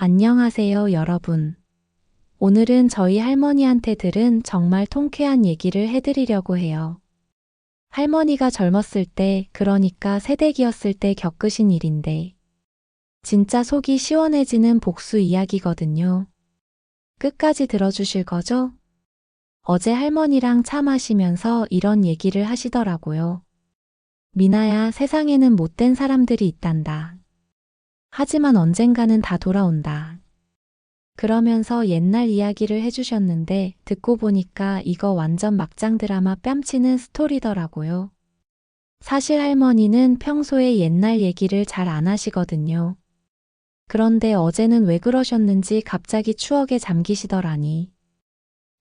안녕하세요, 여러분. 오늘은 저희 할머니한테 들은 정말 통쾌한 얘기를 해드리려고 해요. 할머니가 젊었을 때, 그러니까 새댁이었을 때 겪으신 일인데, 진짜 속이 시원해지는 복수 이야기거든요. 끝까지 들어주실 거죠? 어제 할머니랑 차 마시면서 이런 얘기를 하시더라고요. 미나야, 세상에는 못된 사람들이 있단다. 하지만 언젠가는 다 돌아온다. 그러면서 옛날 이야기를 해주셨는데 듣고 보니까 이거 완전 막장 드라마 뺨치는 스토리더라고요. 사실 할머니는 평소에 옛날 얘기를 잘 안 하시거든요. 그런데 어제는 왜 그러셨는지 갑자기 추억에 잠기시더라니.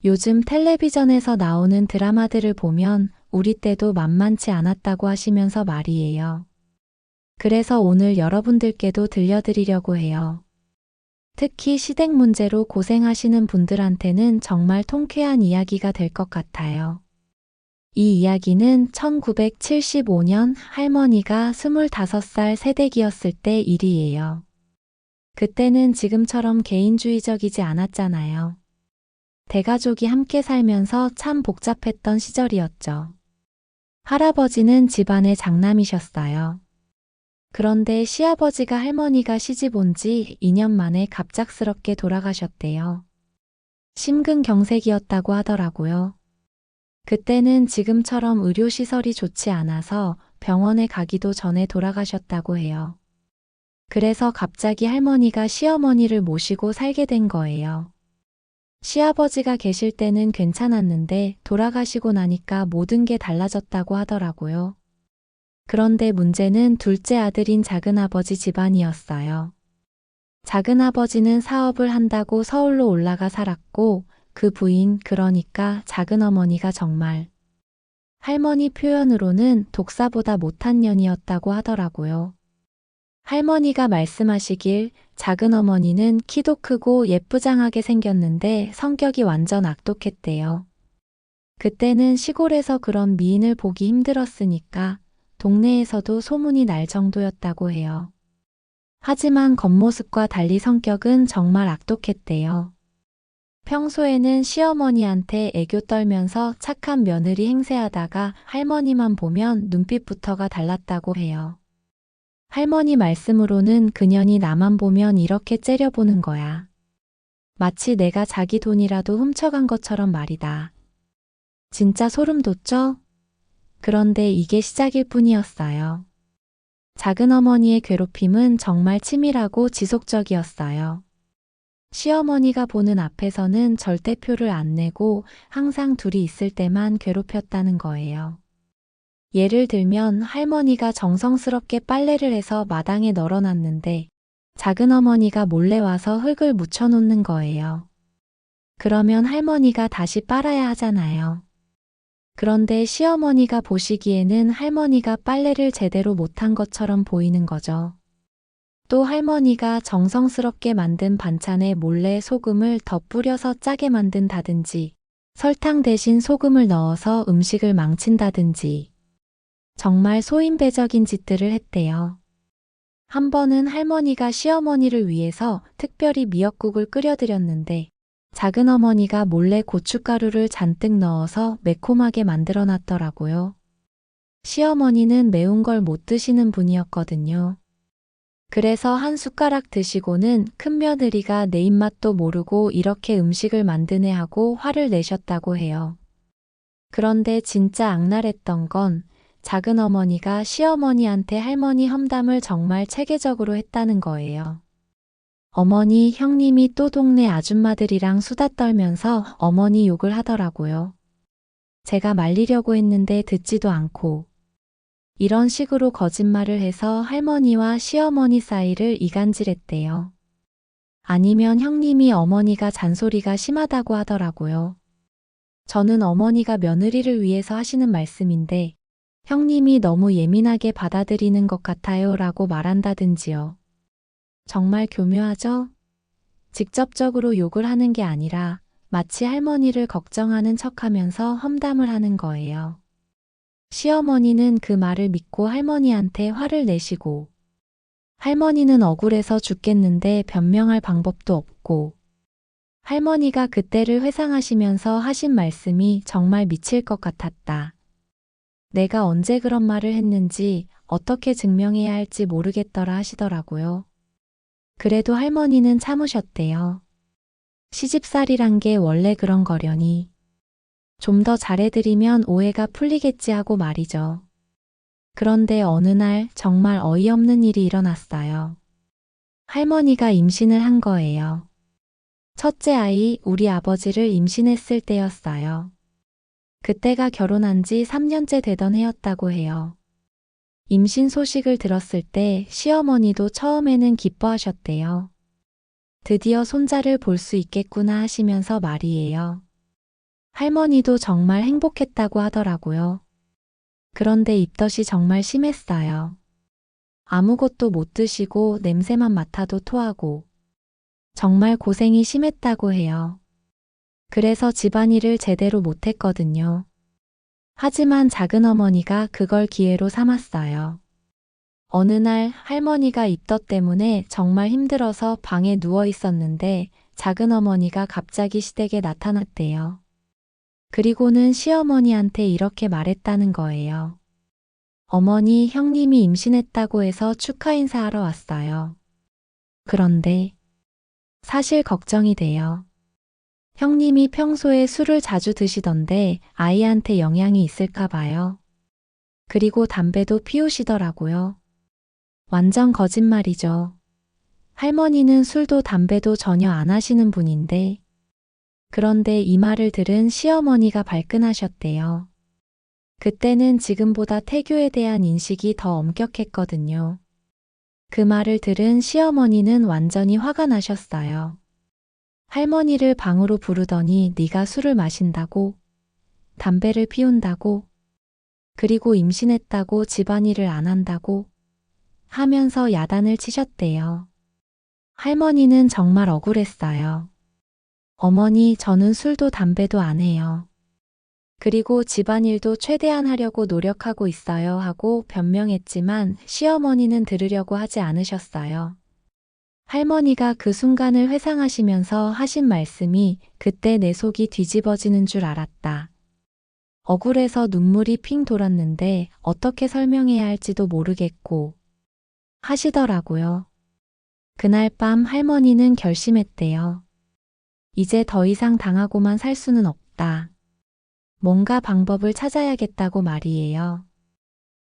요즘 텔레비전에서 나오는 드라마들을 보면 우리 때도 만만치 않았다고 하시면서 말이에요. 그래서 오늘 여러분들께도 들려드리려고 해요. 특히 시댁 문제로 고생하시는 분들한테는 정말 통쾌한 이야기가 될 것 같아요. 이 이야기는 1975년 할머니가 25살 새댁이었을 때 일이에요. 그때는 지금처럼 개인주의적이지 않았잖아요. 대가족이 함께 살면서 참 복잡했던 시절이었죠. 할아버지는 집안의 장남이셨어요. 그런데 시아버지가 할머니가 시집 온 지 2년 만에 갑작스럽게 돌아가셨대요. 심근경색이었다고 하더라고요. 그때는 지금처럼 의료시설이 좋지 않아서 병원에 가기도 전에 돌아가셨다고 해요. 그래서 갑자기 할머니가 시어머니를 모시고 살게 된 거예요. 시아버지가 계실 때는 괜찮았는데 돌아가시고 나니까 모든 게 달라졌다고 하더라고요. 그런데 문제는 둘째 아들인 작은아버지 집안이었어요. 작은아버지는 사업을 한다고 서울로 올라가 살았고 그 부인 그러니까 작은어머니가 정말 할머니 표현으로는 독사보다 못한 년이었다고 하더라고요. 할머니가 말씀하시길 작은어머니는 키도 크고 예쁘장하게 생겼는데 성격이 완전 악독했대요. 그때는 시골에서 그런 미인을 보기 힘들었으니까 동네에서도 소문이 날 정도였다고 해요. 하지만 겉모습과 달리 성격은 정말 악독했대요. 평소에는 시어머니한테 애교 떨면서 착한 며느리 행세하다가 할머니만 보면 눈빛부터가 달랐다고 해요. 할머니 말씀으로는 그년이 나만 보면 이렇게 째려보는 거야. 마치 내가 자기 돈이라도 훔쳐간 것처럼 말이다. 진짜 소름 돋죠? 그런데 이게 시작일 뿐이었어요. 작은어머니의 괴롭힘은 정말 치밀하고 지속적이었어요. 시어머니가 보는 앞에서는 절대 표를 안 내고 항상 둘이 있을 때만 괴롭혔다는 거예요. 예를 들면 할머니가 정성스럽게 빨래를 해서 마당에 널어놨는데 작은어머니가 몰래 와서 흙을 묻혀놓는 거예요. 그러면 할머니가 다시 빨아야 하잖아요. 그런데 시어머니가 보시기에는 할머니가 빨래를 제대로 못한 것처럼 보이는 거죠. 또 할머니가 정성스럽게 만든 반찬에 몰래 소금을 더 뿌려서 짜게 만든다든지, 설탕 대신 소금을 넣어서 음식을 망친다든지, 정말 소인배적인 짓들을 했대요. 한 번은 할머니가 시어머니를 위해서 특별히 미역국을 끓여드렸는데, 작은어머니가 몰래 고춧가루를 잔뜩 넣어서 매콤하게 만들어 놨더라고요. 시어머니는 매운 걸 못 드시는 분이었거든요. 그래서 한 숟가락 드시고는 큰며느리가 내 입맛도 모르고 이렇게 음식을 만드네 하고 화를 내셨다고 해요. 그런데 진짜 악랄했던 건 작은어머니가 시어머니한테 할머니 험담을 정말 체계적으로 했다는 거예요. 어머니, 형님이 또 동네 아줌마들이랑 수다 떨면서 어머니 욕을 하더라고요. 제가 말리려고 했는데 듣지도 않고. 이런 식으로 거짓말을 해서 할머니와 시어머니 사이를 이간질했대요. 아니면 형님이 어머니가 잔소리가 심하다고 하더라고요. 저는 어머니가 며느리를 위해서 하시는 말씀인데 형님이 너무 예민하게 받아들이는 것 같아요 라고 말한다든지요. 정말 교묘하죠? 직접적으로 욕을 하는 게 아니라 마치 할머니를 걱정하는 척하면서 험담을 하는 거예요. 시어머니는 그 말을 믿고 할머니한테 화를 내시고 할머니는 억울해서 죽겠는데 변명할 방법도 없고, 할머니가 그때를 회상하시면서 하신 말씀이 정말 미칠 것 같았다. 내가 언제 그런 말을 했는지 어떻게 증명해야 할지 모르겠더라 하시더라고요. 그래도 할머니는 참으셨대요. 시집살이란 게 원래 그런 거려니. 좀 더 잘해드리면 오해가 풀리겠지 하고 말이죠. 그런데 어느 날 정말 어이없는 일이 일어났어요. 할머니가 임신을 한 거예요. 첫째 아이, 우리 아버지를 임신했을 때였어요. 그때가 결혼한 지 3년째 되던 해였다고 해요. 임신 소식을 들었을 때 시어머니도 처음에는 기뻐하셨대요. 드디어 손자를 볼 수 있겠구나 하시면서 말이에요. 할머니도 정말 행복했다고 하더라고요. 그런데 입덧이 정말 심했어요. 아무것도 못 드시고 냄새만 맡아도 토하고 정말 고생이 심했다고 해요. 그래서 집안일을 제대로 못했거든요. 하지만 작은 어머니가 그걸 기회로 삼았어요. 어느 날 할머니가 입덧 때문에 정말 힘들어서 방에 누워 있었는데 작은 어머니가 갑자기 시댁에 나타났대요. 그리고는 시어머니한테 이렇게 말했다는 거예요. 어머니, 형님이 임신했다고 해서 축하 인사하러 왔어요. 그런데 사실 걱정이 돼요. 형님이 평소에 술을 자주 드시던데 아이한테 영향이 있을까 봐요. 그리고 담배도 피우시더라고요. 완전 거짓말이죠. 할머니는 술도 담배도 전혀 안 하시는 분인데, 그런데 이 말을 들은 시어머니가 발끈하셨대요. 그때는 지금보다 태교에 대한 인식이 더 엄격했거든요. 그 말을 들은 시어머니는 완전히 화가 나셨어요. 할머니를 방으로 부르더니 네가 술을 마신다고, 담배를 피운다고, 그리고 임신했다고 집안일을 안 한다고 하면서 야단을 치셨대요. 할머니는 정말 억울했어요. 어머니, 저는 술도 담배도 안 해요. 그리고 집안일도 최대한 하려고 노력하고 있어요 하고 변명했지만 시어머니는 들으려고 하지 않으셨어요. 할머니가 그 순간을 회상하시면서 하신 말씀이 그때 내 속이 뒤집어지는 줄 알았다. 억울해서 눈물이 핑 돌았는데 어떻게 설명해야 할지도 모르겠고 하시더라고요. 그날 밤 할머니는 결심했대요. 이제 더 이상 당하고만 살 수는 없다. 뭔가 방법을 찾아야겠다고 말이에요.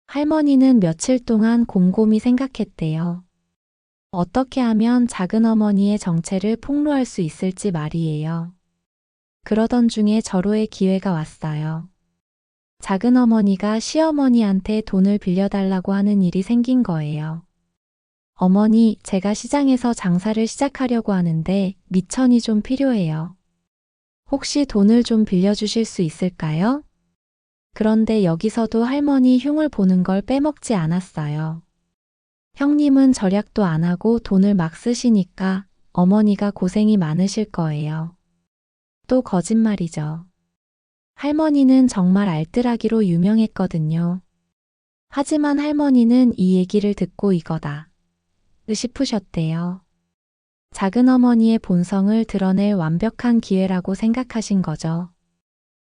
할머니는 며칠 동안 곰곰이 생각했대요. 어떻게 하면 작은 어머니의 정체를 폭로할 수 있을지 말이에요. 그러던 중에 절호의 기회가 왔어요. 작은 어머니가 시어머니한테 돈을 빌려달라고 하는 일이 생긴 거예요. 어머니, 제가 시장에서 장사를 시작하려고 하는데 미천이 좀 필요해요. 혹시 돈을 좀 빌려주실 수 있을까요? 그런데 여기서도 할머니 흉을 보는 걸 빼먹지 않았어요. 형님은 절약도 안 하고 돈을 막 쓰시니까 어머니가 고생이 많으실 거예요. 또 거짓말이죠. 할머니는 정말 알뜰하기로 유명했거든요. 하지만 할머니는 이 얘기를 듣고 이거다 싶으셨대요. 작은 어머니의 본성을 드러낼 완벽한 기회라고 생각하신 거죠.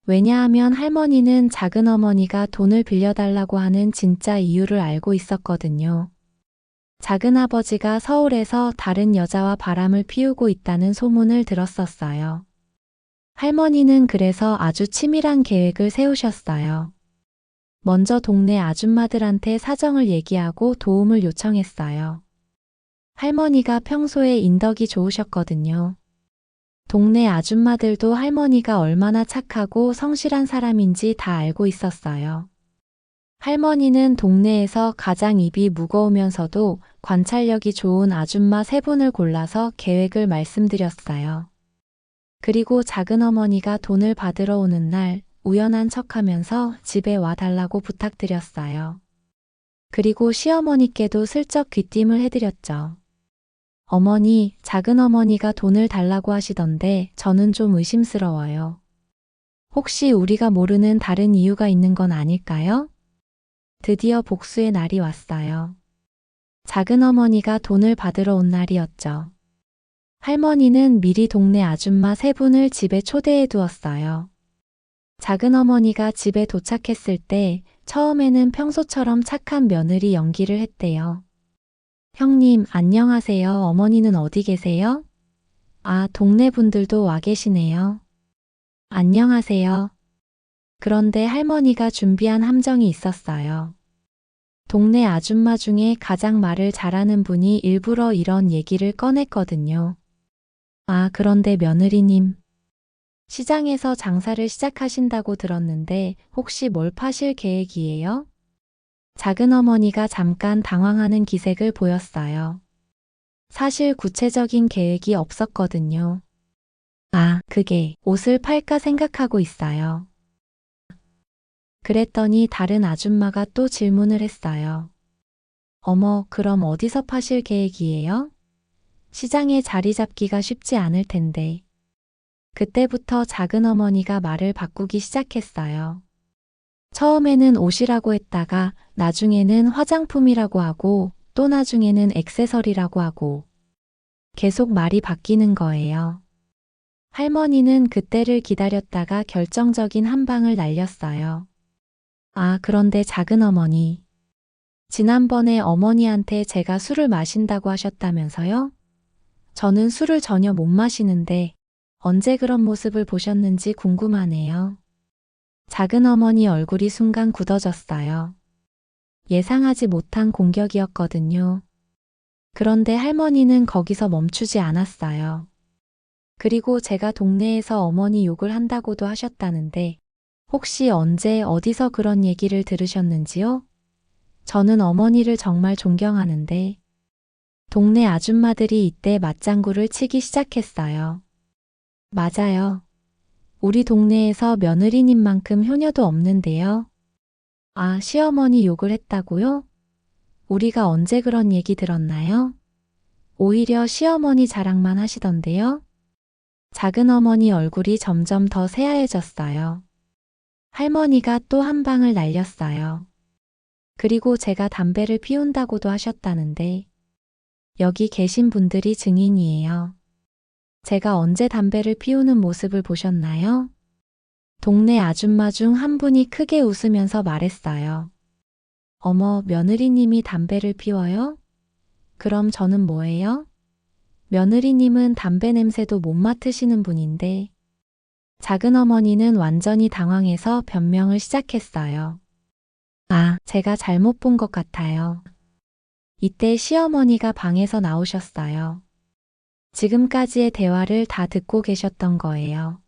왜냐하면 할머니는 작은 어머니가 돈을 빌려달라고 하는 진짜 이유를 알고 있었거든요. 작은 아버지가 서울에서 다른 여자와 바람을 피우고 있다는 소문을 들었었어요. 할머니는 그래서 아주 치밀한 계획을 세우셨어요. 먼저 동네 아줌마들한테 사정을 얘기하고 도움을 요청했어요. 할머니가 평소에 인덕이 좋으셨거든요. 동네 아줌마들도 할머니가 얼마나 착하고 성실한 사람인지 다 알고 있었어요. 할머니는 동네에서 가장 입이 무거우면서도 관찰력이 좋은 아줌마 3분을 골라서 계획을 말씀드렸어요. 그리고 작은 어머니가 돈을 받으러 오는 날 우연한 척하면서 집에 와달라고 부탁드렸어요. 그리고 시어머니께도 슬쩍 귀띔을 해드렸죠. 어머니, 작은 어머니가 돈을 달라고 하시던데 저는 좀 의심스러워요. 혹시 우리가 모르는 다른 이유가 있는 건 아닐까요? 드디어 복수의 날이 왔어요. 작은 어머니가 돈을 받으러 온 날이었죠. 할머니는 미리 동네 아줌마 세 분을 집에 초대해 두었어요. 작은 어머니가 집에 도착했을 때 처음에는 평소처럼 착한 며느리 연기를 했대요. 형님, 안녕하세요. 어머니는 어디 계세요? 아, 동네 분들도 와 계시네요. 안녕하세요. 그런데 할머니가 준비한 함정이 있었어요. 동네 아줌마 중에 가장 말을 잘하는 분이 일부러 이런 얘기를 꺼냈거든요. 아, 그런데 며느리님, 시장에서 장사를 시작하신다고 들었는데 혹시 뭘 파실 계획이에요? 작은 어머니가 잠깐 당황하는 기색을 보였어요. 사실 구체적인 계획이 없었거든요. 아, 그게 옷을 팔까 생각하고 있어요. 그랬더니 다른 아줌마가 또 질문을 했어요. 어머, 그럼 어디서 파실 계획이에요? 시장에 자리 잡기가 쉽지 않을 텐데. 그때부터 작은 어머니가 말을 바꾸기 시작했어요. 처음에는 옷이라고 했다가 나중에는 화장품이라고 하고 또 나중에는 액세서리라고 하고 계속 말이 바뀌는 거예요. 할머니는 그때를 기다렸다가 결정적인 한 방을 날렸어요. 아, 그런데 작은 어머니. 지난번에 어머니한테 제가 술을 마신다고 하셨다면서요? 저는 술을 전혀 못 마시는데 언제 그런 모습을 보셨는지 궁금하네요. 작은 어머니 얼굴이 순간 굳어졌어요. 예상하지 못한 공격이었거든요. 그런데 할머니는 거기서 멈추지 않았어요. 그리고 제가 동네에서 어머니 욕을 한다고도 하셨다는데 혹시 언제 어디서 그런 얘기를 들으셨는지요? 저는 어머니를 정말 존경하는데 동네 아줌마들이 이때 맞장구를 치기 시작했어요. 맞아요. 우리 동네에서 며느리님만큼 효녀도 없는데요. 아, 시어머니 욕을 했다고요? 우리가 언제 그런 얘기 들었나요? 오히려 시어머니 자랑만 하시던데요. 작은 어머니 얼굴이 점점 더 새하얘졌어요. 할머니가 또 한 방을 날렸어요. 그리고 제가 담배를 피운다고도 하셨다는데 여기 계신 분들이 증인이에요. 제가 언제 담배를 피우는 모습을 보셨나요? 동네 아줌마 중 한 분이 크게 웃으면서 말했어요. 어머, 며느리님이 담배를 피워요? 그럼 저는 뭐예요? 며느리님은 담배 냄새도 못 맡으시는 분인데. 작은 어머니는 완전히 당황해서 변명을 시작했어요. 아, 제가 잘못 본 것 같아요. 이때 시어머니가 방에서 나오셨어요. 지금까지의 대화를 다 듣고 계셨던 거예요.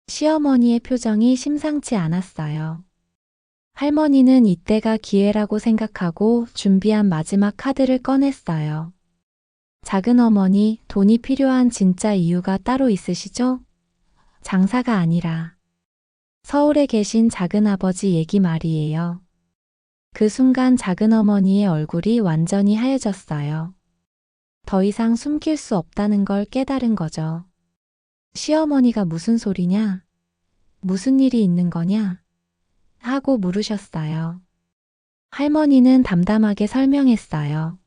시어머니의 표정이 심상치 않았어요. 할머니는 이때가 기회라고 생각하고 준비한 마지막 카드를 꺼냈어요. 작은 어머니, 돈이 필요한 진짜 이유가 따로 있으시죠? 장사가 아니라 서울에 계신 작은 아버지 얘기 말이에요. 그 순간 작은 어머니의 얼굴이 완전히 하얘졌어요. 더 이상 숨길 수 없다는 걸 깨달은 거죠. 시어머니가 무슨 소리냐? 무슨 일이 있는 거냐? 하고 물으셨어요. 할머니는 담담하게 설명했어요.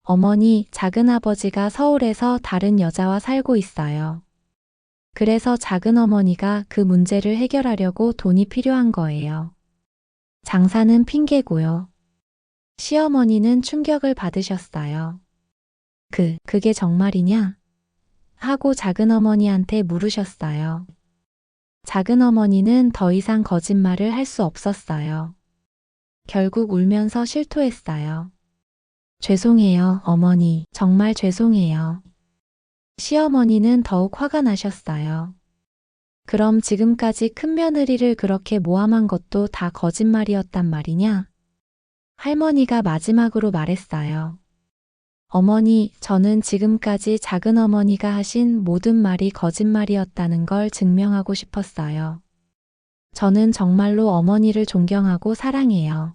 어머니, 작은 아버지가 서울에서 다른 여자와 살고 있어요. 그래서 작은 어머니가 그 문제를 해결하려고 돈이 필요한 거예요. 장사는 핑계고요. 시어머니는 충격을 받으셨어요. 그게 정말이냐? 하고 작은 어머니한테 물으셨어요. 작은 어머니는 더 이상 거짓말을 할 수 없었어요. 결국 울면서 실토했어요. 죄송해요, 어머니. 정말 죄송해요. 시어머니는 더욱 화가 나셨어요. 그럼 지금까지 큰며느리를 그렇게 모함한 것도 다 거짓말이었단 말이냐? 할머니가 마지막으로 말했어요. 어머니, 저는 지금까지 작은 어머니가 하신 모든 말이 거짓말이었다는 걸 증명하고 싶었어요. 저는 정말로 어머니를 존경하고 사랑해요.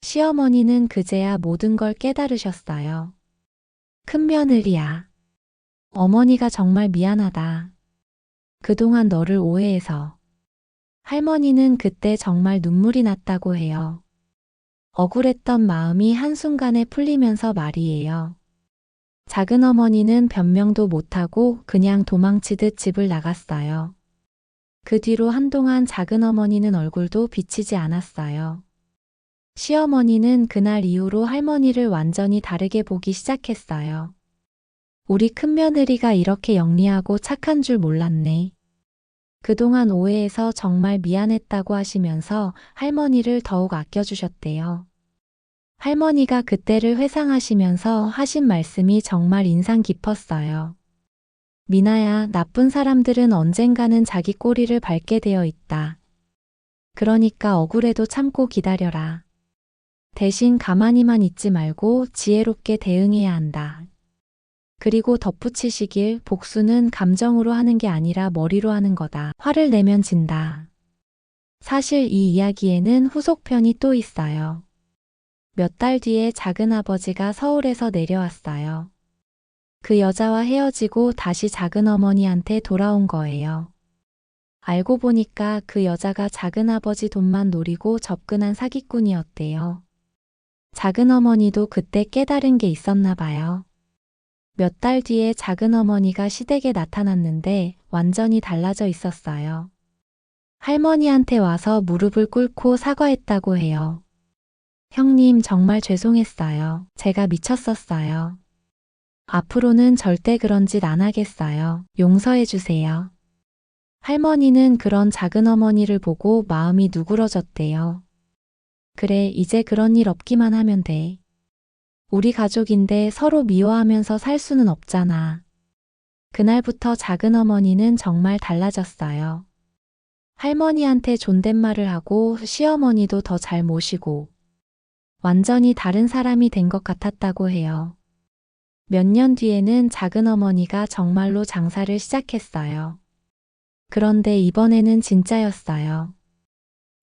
시어머니는 그제야 모든 걸 깨달으셨어요. 큰며느리야. 어머니가 정말 미안하다. 그동안 너를 오해해서. 할머니는 그때 정말 눈물이 났다고 해요. 억울했던 마음이 한순간에 풀리면서 말이에요. 작은 어머니는 변명도 못하고 그냥 도망치듯 집을 나갔어요. 그 뒤로 한동안 작은 어머니는 얼굴도 비치지 않았어요. 시어머니는 그날 이후로 할머니를 완전히 다르게 보기 시작했어요. 우리 큰며느리가 이렇게 영리하고 착한 줄 몰랐네. 그동안 오해해서 정말 미안했다고 하시면서 할머니를 더욱 아껴주셨대요. 할머니가 그때를 회상하시면서 하신 말씀이 정말 인상 깊었어요. 미나야, 나쁜 사람들은 언젠가는 자기 꼬리를 밟게 되어 있다. 그러니까 억울해도 참고 기다려라. 대신 가만히만 있지 말고 지혜롭게 대응해야 한다. 그리고 덧붙이시길 복수는 감정으로 하는 게 아니라 머리로 하는 거다. 화를 내면 진다. 사실 이 이야기에는 후속편이 또 있어요. 몇 달 뒤에 작은아버지가 서울에서 내려왔어요. 그 여자와 헤어지고 다시 작은어머니한테 돌아온 거예요. 알고 보니까 그 여자가 작은아버지 돈만 노리고 접근한 사기꾼이었대요. 작은어머니도 그때 깨달은 게 있었나 봐요. 몇 달 뒤에 작은어머니가 시댁에 나타났는데 완전히 달라져 있었어요. 할머니한테 와서 무릎을 꿇고 사과했다고 해요. 형님, 정말 죄송했어요. 제가 미쳤었어요. 앞으로는 절대 그런 짓 안 하겠어요. 용서해 주세요. 할머니는 그런 작은어머니를 보고 마음이 누그러졌대요. 그래, 이제 그런 일 없기만 하면 돼. 우리 가족인데 서로 미워하면서 살 수는 없잖아. 그날부터 작은어머니는 정말 달라졌어요. 할머니한테 존댓말을 하고 시어머니도 더 잘 모시고 완전히 다른 사람이 된 것 같았다고 해요. 몇 년 뒤에는 작은어머니가 정말로 장사를 시작했어요. 그런데 이번에는 진짜였어요.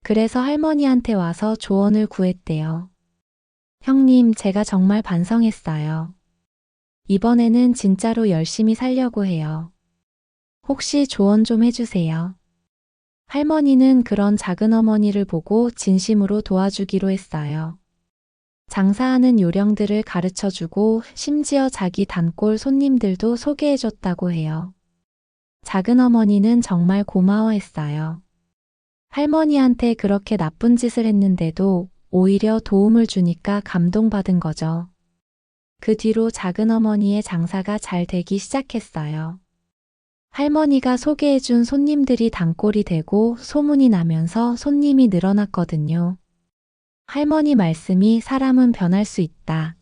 그래서 할머니한테 와서 조언을 구했대요. 형님, 제가 정말 반성했어요. 이번에는 진짜로 열심히 살려고 해요. 혹시 조언 좀 해주세요. 할머니는 그런 작은어머니를 보고 진심으로 도와주기로 했어요. 장사하는 요령들을 가르쳐주고 심지어 자기 단골 손님들도 소개해줬다고 해요. 작은어머니는 정말 고마워했어요. 할머니한테 그렇게 나쁜 짓을 했는데도 오히려 도움을 주니까 감동받은 거죠. 그 뒤로 작은어머니의 장사가 잘 되기 시작했어요. 할머니가 소개해준 손님들이 단골이 되고 소문이 나면서 손님이 늘어났거든요. 할머니 말씀이 사람은 변할 수 있다.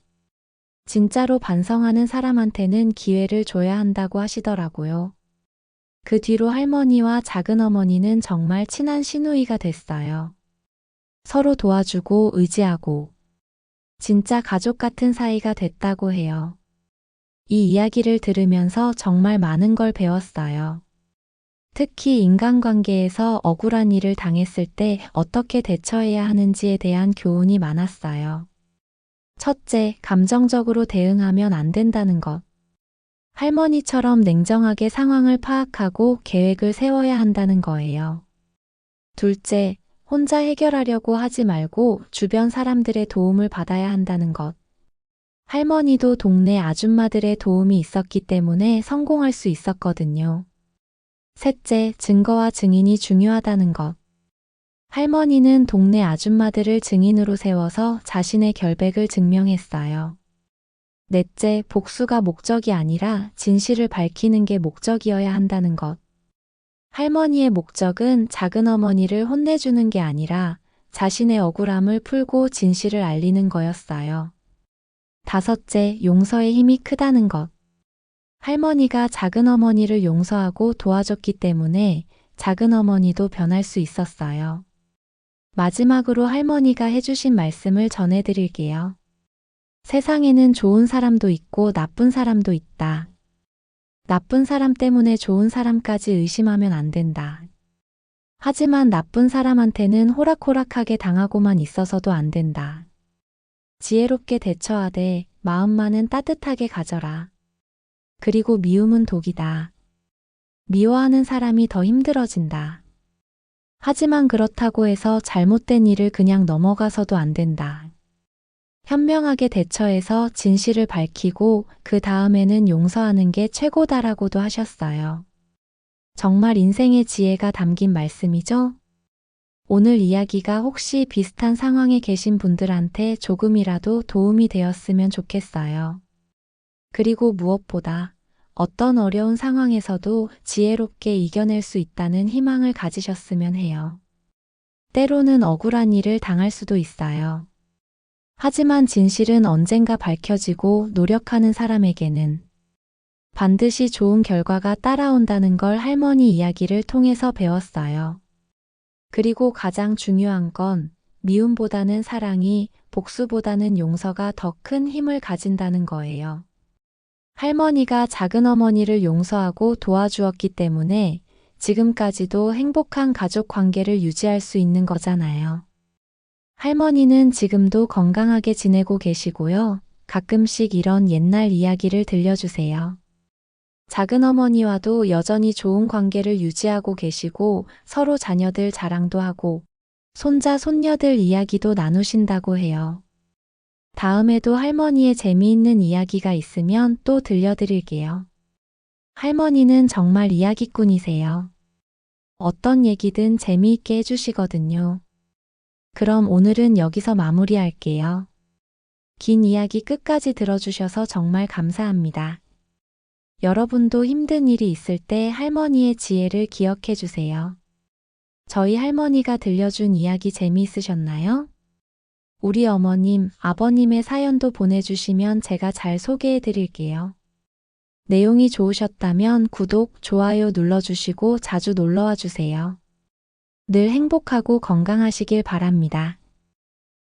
진짜로 반성하는 사람한테는 기회를 줘야 한다고 하시더라고요. 그 뒤로 할머니와 작은어머니는 정말 친한 시누이가 됐어요. 서로 도와주고 의지하고 진짜 가족 같은 사이가 됐다고 해요. 이 이야기를 들으면서 정말 많은 걸 배웠어요. 특히 인간관계에서 억울한 일을 당했을 때 어떻게 대처해야 하는지에 대한 교훈이 많았어요. 첫째, 감정적으로 대응하면 안 된다는 것. 할머니처럼 냉정하게 상황을 파악하고 계획을 세워야 한다는 거예요. 둘째, 혼자 해결하려고 하지 말고 주변 사람들의 도움을 받아야 한다는 것. 할머니도 동네 아줌마들의 도움이 있었기 때문에 성공할 수 있었거든요. 셋째, 증거와 증인이 중요하다는 것. 할머니는 동네 아줌마들을 증인으로 세워서 자신의 결백을 증명했어요. 넷째, 복수가 목적이 아니라 진실을 밝히는 게 목적이어야 한다는 것. 할머니의 목적은 작은어머니를 혼내주는 게 아니라 자신의 억울함을 풀고 진실을 알리는 거였어요. 다섯째, 용서의 힘이 크다는 것. 할머니가 작은어머니를 용서하고 도와줬기 때문에 작은어머니도 변할 수 있었어요. 마지막으로 할머니가 해주신 말씀을 전해드릴게요. 세상에는 좋은 사람도 있고 나쁜 사람도 있다. 나쁜 사람 때문에 좋은 사람까지 의심하면 안 된다. 하지만 나쁜 사람한테는 호락호락하게 당하고만 있어서도 안 된다. 지혜롭게 대처하되 마음만은 따뜻하게 가져라. 그리고 미움은 독이다. 미워하는 사람이 더 힘들어진다. 하지만 그렇다고 해서 잘못된 일을 그냥 넘어가서도 안 된다. 현명하게 대처해서 진실을 밝히고 그 다음에는 용서하는 게 최고다라고도 하셨어요. 정말 인생의 지혜가 담긴 말씀이죠? 오늘 이야기가 혹시 비슷한 상황에 계신 분들한테 조금이라도 도움이 되었으면 좋겠어요. 그리고 무엇보다 어떤 어려운 상황에서도 지혜롭게 이겨낼 수 있다는 희망을 가지셨으면 해요. 때로는 억울한 일을 당할 수도 있어요. 하지만 진실은 언젠가 밝혀지고 노력하는 사람에게는 반드시 좋은 결과가 따라온다는 걸 할머니 이야기를 통해서 배웠어요. 그리고 가장 중요한 건 미움보다는 사랑이, 복수보다는 용서가 더 큰 힘을 가진다는 거예요. 할머니가 작은 어머니를 용서하고 도와주었기 때문에 지금까지도 행복한 가족 관계를 유지할 수 있는 거잖아요. 할머니는 지금도 건강하게 지내고 계시고요. 가끔씩 이런 옛날 이야기를 들려주세요. 작은 어머니와도 여전히 좋은 관계를 유지하고 계시고 서로 자녀들 자랑도 하고 손자, 손녀들 이야기도 나누신다고 해요. 다음에도 할머니의 재미있는 이야기가 있으면 또 들려드릴게요. 할머니는 정말 이야기꾼이세요. 어떤 얘기든 재미있게 해주시거든요. 그럼 오늘은 여기서 마무리할게요. 긴 이야기 끝까지 들어주셔서 정말 감사합니다. 여러분도 힘든 일이 있을 때 할머니의 지혜를 기억해 주세요. 저희 할머니가 들려준 이야기 재미있으셨나요? 우리 어머님, 아버님의 사연도 보내주시면 제가 잘 소개해 드릴게요. 내용이 좋으셨다면 구독, 좋아요 눌러주시고 자주 놀러와 주세요. 늘 행복하고 건강하시길 바랍니다.